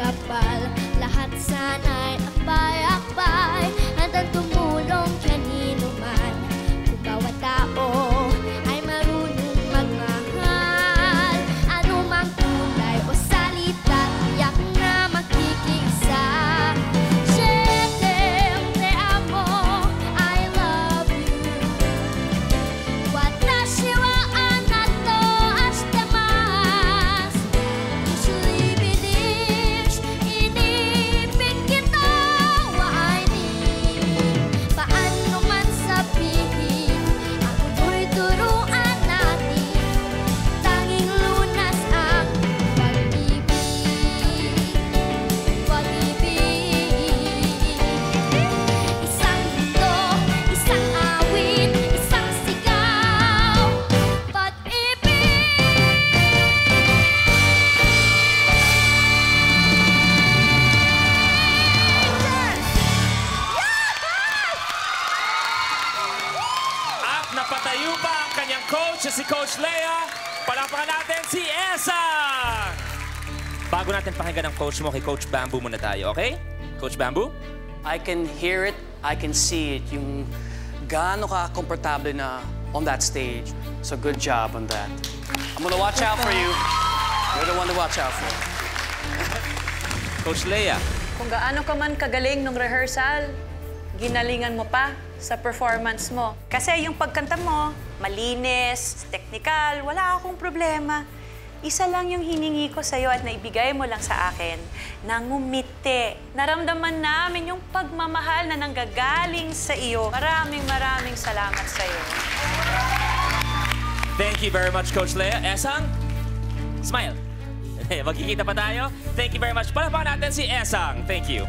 kapal. Lahat sana'y akbay-akbay, handang tumulong kanino man. Kung bawat tao ay marunong magmahal, anumang kulay o salita, tiyak na magkikisa. Te amo, I love you. Watashi wa anato ashitemasu. Usually believes, inibig kita wa ay ni. Paano man sabihin, ako do'y turuan natin. Tanging lunas ang pag-ibig. Isang mundo, isang awit, isang sigaw. Pag-ibig. At napatayo pa ang kanyang coach, si Coach Lea. Palakpakan natin si Esang! Bago natin pakinggan ang coach mo, kay Coach Bamboo muna tayo, okay? Coach Bamboo? I can hear it, I can see it, yung gaano ka komportable na on that stage. So good job on that. I'm gonna watch out for you. You're the one to watch out for. Coach Lea? Kung gaano ka man kagaling nung rehearsal, ginalingan mo pa sa performance mo. Kasi yung pagkanta mo, malinis, technical, wala akong problema. Isa lang yung hiningi ko sa'yo at naibigay mo lang sa akin, nangumiti. Naramdaman namin yung pagmamahal na nanggagaling sa iyo. Maraming salamat sa'yo. Thank you very much, Coach Lea. Esang? Smile. Magkikita pa tayo. Thank you very much. Palakpakan natin si Esang. Thank you.